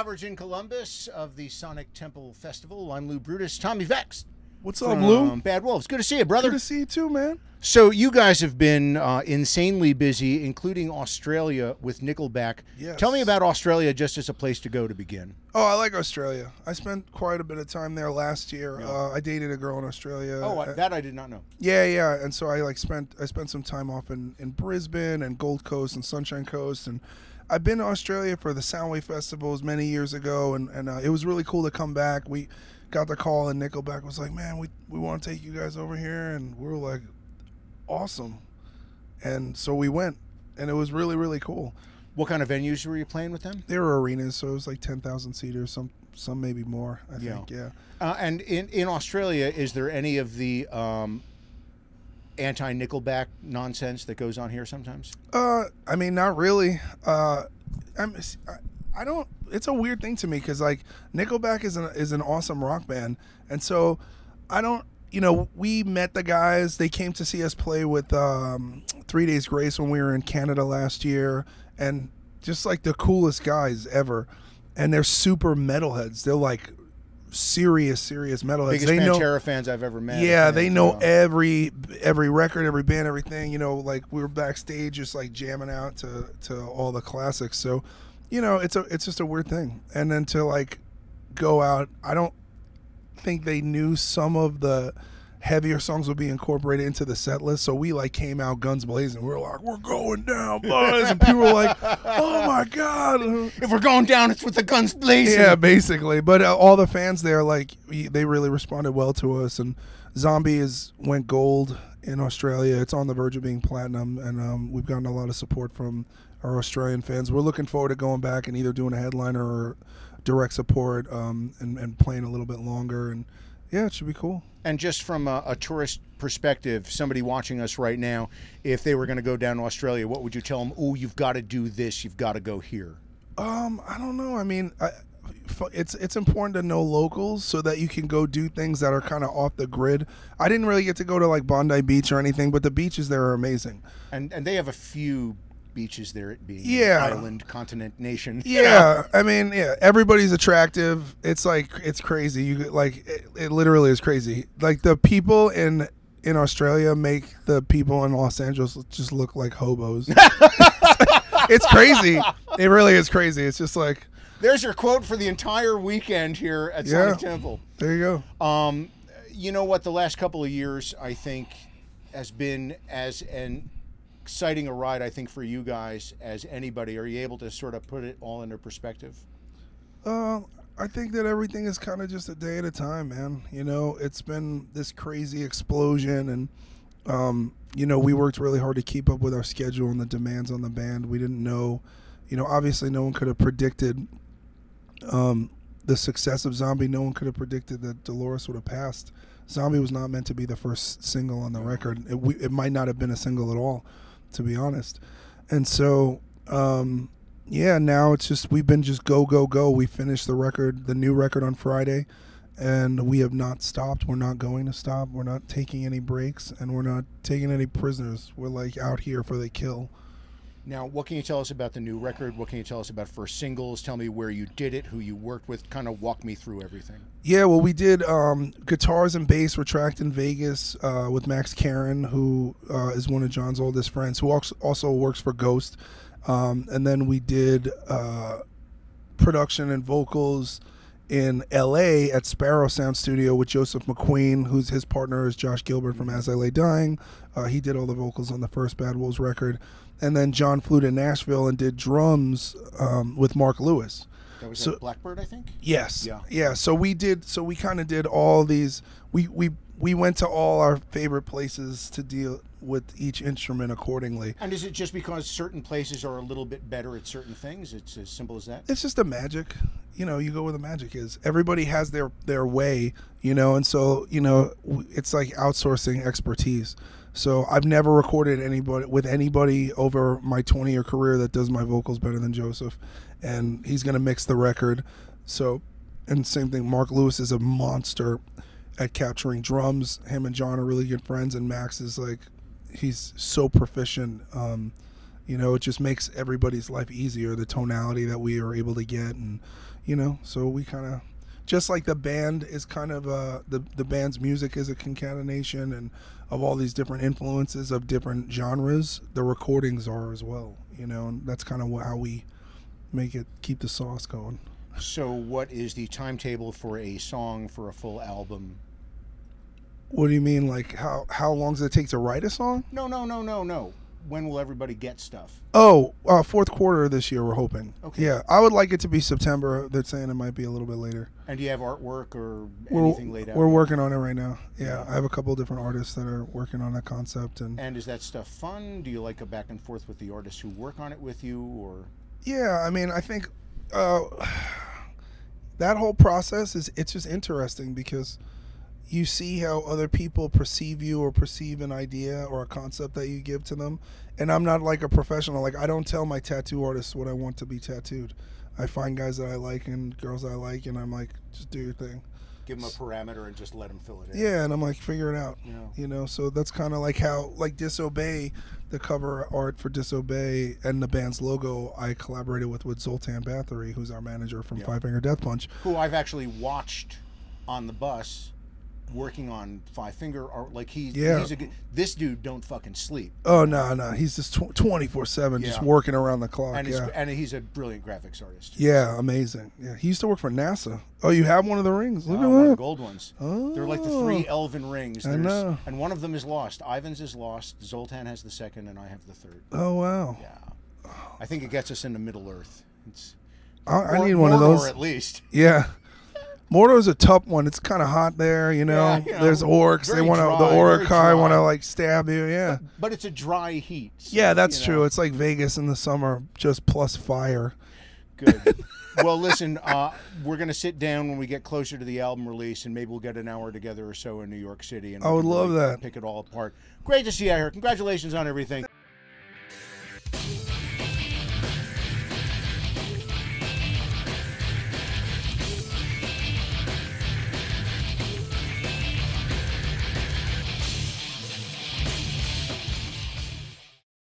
coverage in Columbus of the Sonic Temple Festival. I'm Lou Brutus. Tommy Vext. What's up, Lou? Bad Wolves. Good to see you, brother. Good to see you too, man. So you guys have been insanely busy, including Australia with Nickelback. Yes. Tell me about Australia just as a place to go to begin. Oh, I like Australia. I spent quite a bit of time there last year. Yeah. I dated a girl in Australia. Oh, that I did not know. Yeah. And so I spent some time off in Brisbane and Gold Coast and Sunshine Coast, and I've been to Australia for the Soundwave festivals many years ago, and it was really cool to come back. We got the call, and Nickelback was like, "Man, we want to take you guys over here," and we were like, "Awesome!" And so we went, and it was really, really cool. What kind of venues were you playing with them? They were arenas, so it was like 10,000 seaters, some maybe more. I think, yeah. And in Australia, is there any of the anti-Nickelback nonsense that goes on here sometimes? I mean, not really. I don't. It's a weird thing to me because like Nickelback is an awesome rock band, and so I don't. You know, we met the guys. They came to see us play with 3 Days Grace when we were in Canada last year, and just like the coolest guys ever. And they're super metalheads. They're like serious metalheads. Biggest they Pantera fans I've ever met. Yeah, they know every record, every band, everything. You know, like we were backstage just like jamming out to all the classics. So, you know, it's just a weird thing. And then to like go out, I don't think they knew some of the heavier songs would be incorporated into the set list. So we like came out guns blazing. We were like, "We're going down, boys," and people were like, "Oh my god, if we're going down, it's with the guns blazing." Yeah, basically. But all the fans there, like, they really responded well to us. And Zombie went gold in Australia. It's on the verge of being platinum, and we've gotten a lot of support from our Australian fans. We're looking forward to going back and either doing a headliner or direct support, and playing a little bit longer. And yeah, it should be cool. And just from a tourist perspective, somebody watching us right now, if they were going to go down to Australia, what would you tell them? Oh, you've got to do this. You've got to go here. I don't know. I mean, it's important to know locals so that you can go do things that are kind of off the grid. I didn't really get to go to like Bondi Beach or anything, but the beaches there are amazing. And they have a few beaches there, it being island, continent, nation. Yeah, I mean, yeah, everybody's attractive. It's like, it's crazy. You like it literally is crazy. Like the people in Australia make the people in Los Angeles just look like hobos. It's crazy. It really is crazy. It's just like, there's your quote for the entire weekend here at Sonic Temple. There you go. You know what? The last couple of years, I think, has been as an exciting a ride, I think, for you guys as anybody. Are you able to sort of put it all into perspective? I think that everything is kind of just a day at a time, man. You know, it's been this crazy explosion, and you know, we worked really hard to keep up with our schedule and the demands on the band. We didn't know, you know, obviously no one could have predicted the success of Zombie. No one could have predicted that Dolores would have passed. Zombie was not meant to be the first single on the record. It might not have been a single at all, to be honest. And so, yeah, now it's just, we've been just go. We finished the new record on Friday, and we have not stopped. We're not going to stop. We're not taking any breaks, and we're not taking any prisoners. We're like out here for the kill. Now, what can you tell us about the new record? What can you tell us about first singles? Tell me where you did it, who you worked with. Kind of walk me through everything. Yeah, well, we did guitars and bass were tracked in Vegas with Max Karen, who is one of John's oldest friends, who also works for Ghost. And then we did production and vocals in L.A. at Sparrow Sound Studio with Joseph McQueen, who's his partner is Josh Gilbert from As I Lay Dying. He did all the vocals on the first Bad Wolves record. And then John flew to Nashville and did drums with Mark Lewis. That was at Blackbird, I think? Yes. Yeah. So we kind of did all these. We went to all our favorite places to deal with each instrument accordingly. And is it just because certain places are a little bit better at certain things? It's as simple as that? It's just the magic. You know, you go where the magic is. Everybody has their way, you know, and so, you know, it's like outsourcing expertise. So I've never recorded with anybody over my 20-year career that does my vocals better than Joseph, and he's going to mix the record. So, and same thing, Mark Lewis is a monster at capturing drums. Him and John are really good friends, and Max is like, he's so proficient You know, it just makes everybody's life easier, the tonality that we are able to get. And, you know, so we kind of, just like the band is kind of, the band's music is a concatenation and of all these different influences of different genres, the recordings are as well, you know, and that's kind of how we make it, keep the sauce going. So what is the timetable for a song for a full album? What do you mean, like how long does it take to write a song? No. When will everybody get stuff? Oh, fourth quarter of this year, we're hoping. Okay. Yeah, I would like it to be September. They're saying it might be a little bit later. And do you have artwork or anything laid out? We're working on it right now. Yeah, I have a couple of different artists that are working on that concept. And is that stuff fun? Do you like a back and forth with the artists who work on it with you, or? Yeah, I mean, I think that whole process it's just interesting because you see how other people perceive you or perceive an idea or a concept that you give to them. And I'm not like a professional. Like, I don't tell my tattoo artists what I want to be tattooed. I find guys that I like and girls I like, and I'm like, just do your thing. Give them a parameter and just let them fill it in. Yeah, and I'm like, figure it out. Yeah. You know, so that's kind of like how, like Disobey, the cover art for Disobey and the band's logo, I collaborated with Zoltan Bathory, who's our manager from Five Finger Death Punch. Who I've actually watched on the bus working on Five Finger art. Like he's a good, this dude don't fucking sleep. Oh no, he's just 24/7 just working around the clock. And he's a brilliant graphics artist. Yeah, amazing. Yeah, he used to work for NASA. Oh, you have one of the rings? Look at one of the that. gold ones. Oh, they're like the 3 elven rings. I know. And one of them is lost. Ivan's is lost. Zoltan has the second, and I have the third. Oh wow. Yeah, I think it gets us into Middle Earth. I need one of those at least. Yeah. Mordor's a tough one. It's kind of hot there, you know. Yeah, there's orcs. They want to. The Orokai want to like stab you. Yeah. But it's a dry heat. So, yeah, that's true. It's like Vegas in the summer, just plus fire. Good. Well, listen, we're gonna sit down when we get closer to the album release, and maybe we'll get an hour together or so in New York City, and I would love that. Pick it all apart. Great to see you here. Congratulations on everything.